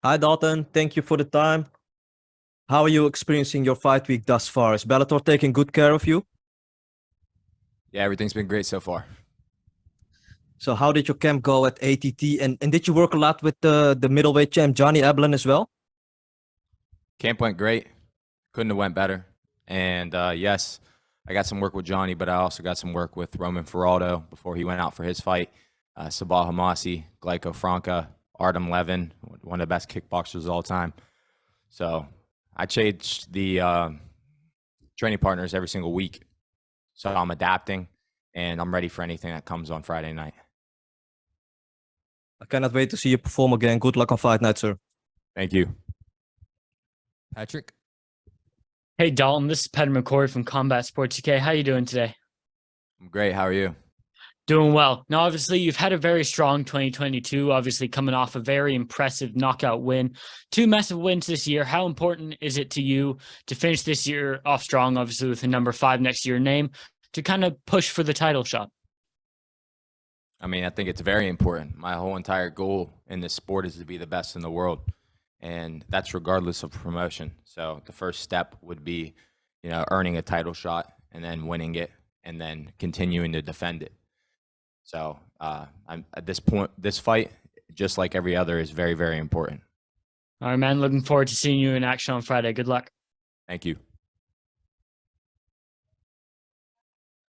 Hi, Dalton. Thank you for the time. How are you experiencing your fight week thus far? Is Bellator taking good care of you? Yeah, everything's been great so far. So, how did your camp go at ATT? And did you work a lot with the middleweight champ Johnny Eblen as well? Camp went great. Couldn't have went better. And yes, I got some work with Johnny, but I also got some work with Roman Feraldo before he went out for his fight. Sabah Hamasi, Glyco Franca, Artem Levin, one of the best kickboxers of all time. So I changed the training partners every single week. So I'm adapting, and I'm ready for anything that comes on Friday night. I cannot wait to see you perform again. Good luck on fight night, sir. Thank you. Patrick? Hey Dalton, this is Petter McCoy from Combat Sports UK. How you doing today? I'm great. How are you? Doing well. Now, obviously, you've had a very strong 2022, obviously coming off a very impressive knockout win. Two massive wins this year. How important is it to you to finish this year off strong, obviously with a number 5 next to your name, to kind of push for the title shot? I mean, I think it's very important. My whole entire goal in this sport is to be the best in the world, and that's regardless of promotion. So the first step would be, earning a title shot and then winning it and then continuing to defend it. So I'm at this point, this fight, just like every other, is very, very important. All right, man. Looking forward to seeing you in action on Friday. Good luck. Thank you.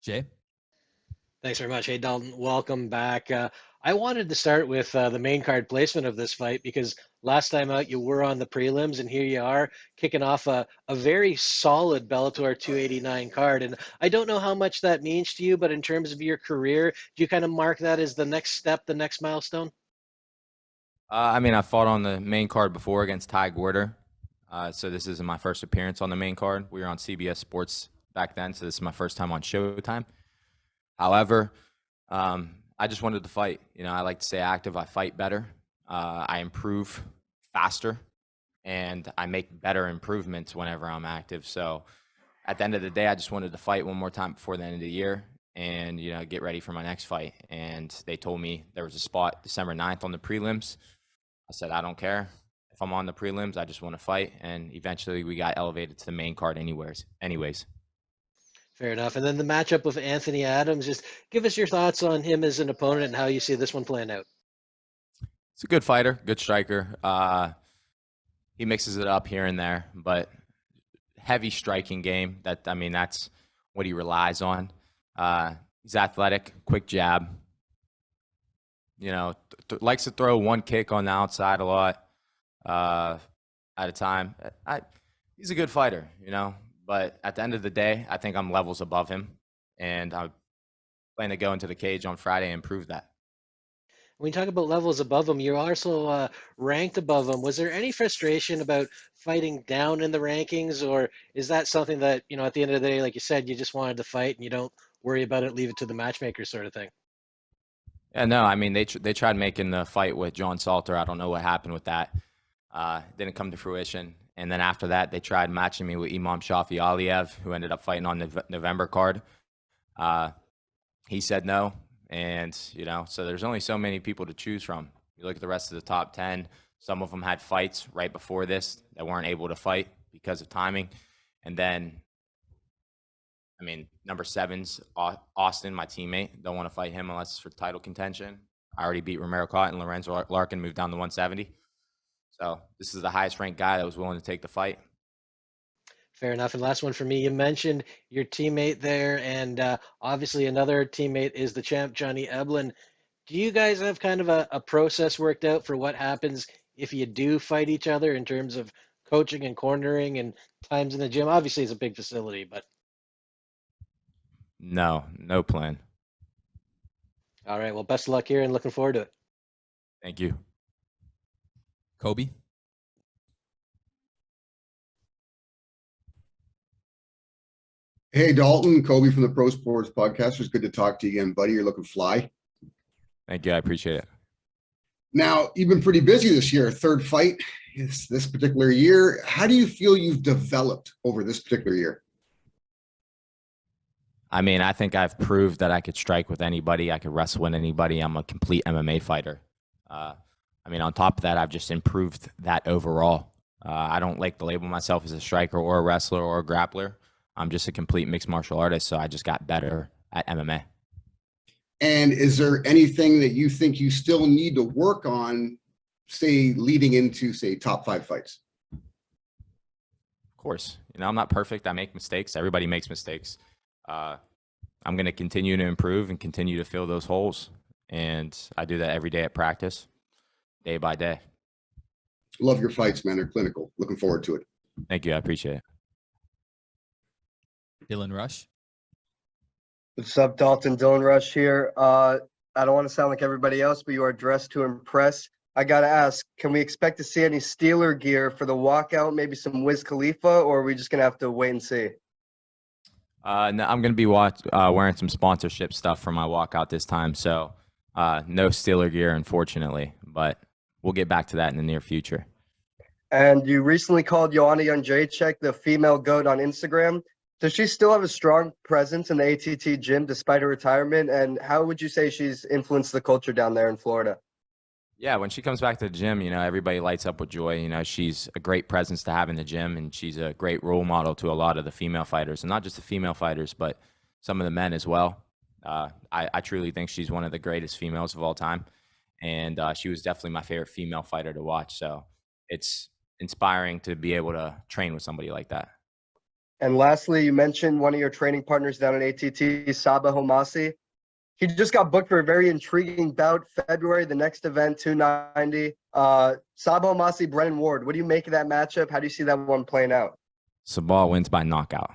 Jay? Thanks very much. Hey, Dalton, welcome back. I wanted to start with the main card placement of this fight because last time out you were on the prelims, and here you are kicking off a very solid Bellator 289 card. And I don't know how much that means to you, but in terms of your career, do you kind of mark that as the next step, the next milestone? I mean, I fought on the main card before against Ty Gorder. So this isn't my first appearance on the main card. We were on CBS Sports back then, so this is my first time on Showtime. However, I just wanted to fight. I like to stay active. I fight better. I improve faster, and I make better improvements whenever I'm active. So at the end of the day, I just wanted to fight one more time before the end of the year and, get ready for my next fight. And they told me there was a spot December 9th on the prelims. I said, I don't care. If I'm on the prelims, I just want to fight. And eventually we got elevated to the main card anyways. Fair enough. And then the matchup with Anthony Adams, just give us your thoughts on him as an opponent and how you see this one playing out. He's a good fighter, good striker. He mixes it up here and there, but heavy striking game. That's what he relies on. He's athletic, quick jab. Likes to throw one kick on the outside a lot at a time. He's a good fighter, But at the end of the day, I think I'm levels above him, and I plan to go into the cage on Friday and prove that. When you talk about levels above him, you're also ranked above him. Was there any frustration about fighting down in the rankings, or is that something that, at the end of the day, like you said, you just wanted to fight and you don't worry about it, leave it to the matchmaker sort of thing? Yeah, no, I mean, they tried making the fight with John Salter. I don't know what happened with that. Didn't come to fruition. And then after that, they tried matching me with Imam Shafi Aliyev, who ended up fighting on the November card. He said no. And, so there's only so many people to choose from. You look at the rest of the top 10, some of them had fights right before this that weren't able to fight because of timing. And then, number 7's Austin, my teammate. Don't want to fight him unless it's for title contention. I already beat Romero Cotton. Lorenzo Larkin moved down to 170. So this is the highest ranked guy that was willing to take the fight. Fair enough. And last one for me, you mentioned your teammate there, and obviously another teammate is the champ, Johnny Eblen. Do you guys have kind of a process worked out for what happens if you do fight each other in terms of coaching and cornering and times in the gym? Obviously, it's a big facility, but. No plan. All right. Well, best of luck here and looking forward to it. Thank you. Kobe? Hey, Dalton, Kobe from the Pro Sports Podcast. It's good to talk to you again, buddy. You're looking fly. Thank you. I appreciate it. Now, you've been pretty busy this year. Third fight is this particular year. How do you feel you've developed over this particular year? I think I've proved that I could strike with anybody. I could wrestle with anybody. I'm a complete MMA fighter. I mean, on top of that, I've just improved that overall. I don't like to label myself as a striker or a wrestler or a grappler. I'm just a complete mixed martial artist, so I just got better at MMA. And is there anything that you think you still need to work on, say, leading into, say, top 5 fights? Of course. I'm not perfect. I make mistakes. Everybody makes mistakes. I'm going to continue to improve and continue to fill those holes. And I do that every day at practice, day by day. Love your fights, man. They're clinical. Looking forward to it. Thank you. I appreciate it. Dylan Rush. What's up, Dalton? Dylan Rush here. I don't want to sound like everybody else, but you are dressed to impress. I got to ask, can we expect to see any Steeler gear for the walkout, maybe some Wiz Khalifa, or are we just going to have to wait and see? No, I'm going to be wearing some sponsorship stuff for my walkout this time. So no Steeler gear, unfortunately, but we'll get back to that in the near future. And you recently called Joanna Jędrzejczyk the female GOAT on Instagram. Does she still have a strong presence in the ATT gym despite her retirement? And how would you say she's influenced the culture down there in Florida? Yeah, when she comes back to the gym, everybody lights up with joy. She's a great presence to have in the gym, and she's a great role model to a lot of the female fighters, and not just the female fighters, but some of the men as well. I truly think she's one of the greatest females of all time, and she was definitely my favorite female fighter to watch. So it's inspiring to be able to train with somebody like that. And lastly, you mentioned one of your training partners down at ATT, Saba Homasi. He just got booked for a very intriguing bout February, the next event, 290. Saba Homasi, Brennan Ward. What do you make of that matchup? How do you see that one playing out? Sabah wins by knockout.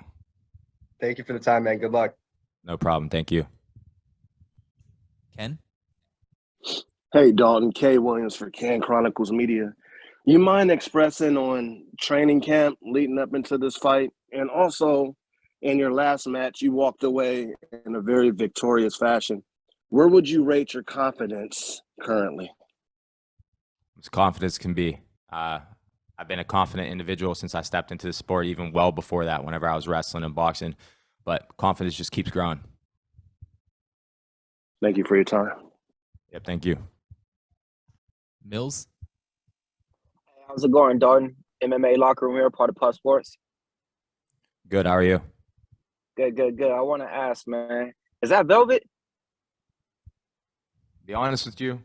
Thank you for the time, man. Good luck. No problem. Thank you. Ken. Hey, Dalton, K. Williams for Can Chronicles Media. You mind expressing on training camp leading up into this fight? And also, in your last match, you walked away in a very victorious fashion. Where would you rate your confidence currently? As confident as can be. I've been a confident individual since I stepped into the sport, even well before that, whenever I was wrestling and boxing. But confidence just keeps growing. Thank you for your time. Yep, thank you. Mills. How's it going, Dalton? MMA Locker Room here, part of Puff Sports. Good, how are you? Good. I want to ask, man, is that velvet? Be honest with you,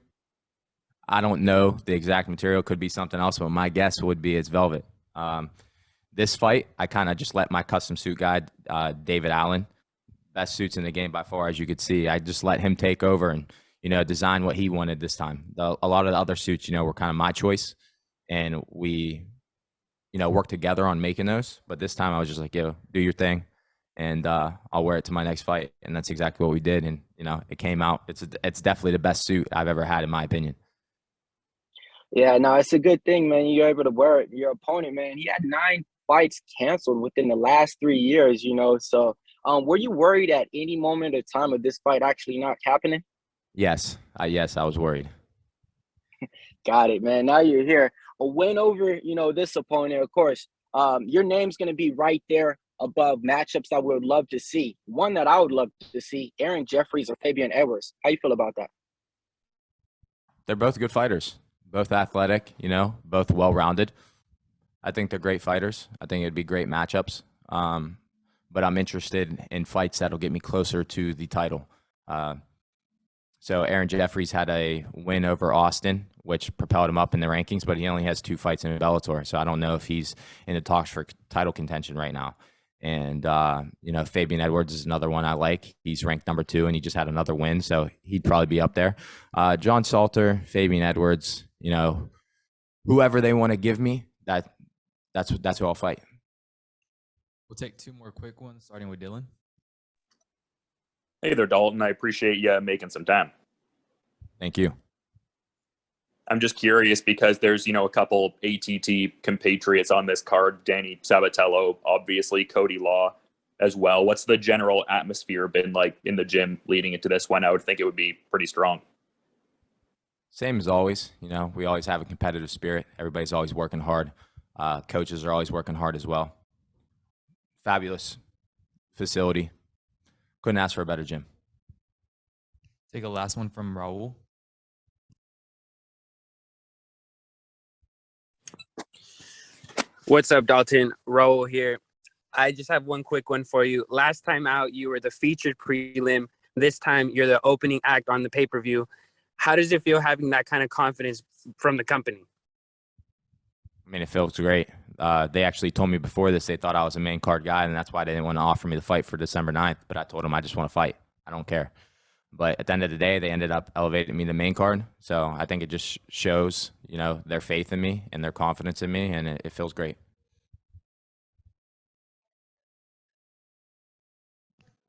I don't know the exact material. Could be something else, but my guess would be it's velvet. This fight, I kind of just let my custom suit guy, David Allen, best suits in the game by far, as you could see. I just let him take over and, design what he wanted this time. A lot of the other suits, were kind of my choice, and we, worked together on making those. But this time I was just like, yo, do your thing, and I'll wear it to my next fight. And that's exactly what we did. And, it came out. It's definitely the best suit I've ever had, in my opinion. Yeah, no, it's a good thing, man. You're able to wear it. Your opponent, man, he had 9 fights canceled within the last 3 years, So were you worried at any moment or time of this fight actually not happening? Yes, I was worried. Got it, man. Now you're here. A win over, this opponent, of course. Your name's going to be right there above matchups that we would love to see. One that I would love to see, Aaron Jeffries or Fabian Edwards. How you feel about that? They're both good fighters, both athletic, both well-rounded. I think they're great fighters. I think it'd be great matchups. But I'm interested in fights that'll get me closer to the title. So Aaron Jeffries had a win over Austin, which propelled him up in the rankings, but he only has 2 fights in Bellator. So I don't know if he's in the talks for title contention right now. And, Fabian Edwards is another one I like. He's ranked number 2, and he just had another win, so he'd probably be up there. John Salter, Fabian Edwards, whoever they want to give me, that's who I'll fight. We'll take 2 more quick ones, starting with Dylan. Hey there, Dalton. I appreciate you making some time. Thank you. I'm just curious because there's, a couple ATT compatriots on this card. Danny Sabatello, obviously, Cody Law as well. What's the general atmosphere been like in the gym leading into this one? I would think it would be pretty strong. Same as always. We always have a competitive spirit. Everybody's always working hard. Coaches are always working hard as well. Fabulous facility. Couldn't ask for a better gym. Take a last one from Raul. What's up, Dalton? Raul here. I just have one quick one for you. Last time out, you were the featured prelim. This time, you're the opening act on the pay-per-view. How does it feel having that kind of confidence from the company? I mean, it feels great. They actually told me before this they thought I was a main card guy, and that's why they didn't want to offer me the fight for December 9th. But I told them I just want to fight. I don't care. But at the end of the day, they ended up elevating me to main card. So I think it just shows, their faith in me and their confidence in me, and it feels great.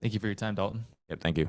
Thank you for your time, Dalton. Yep, thank you.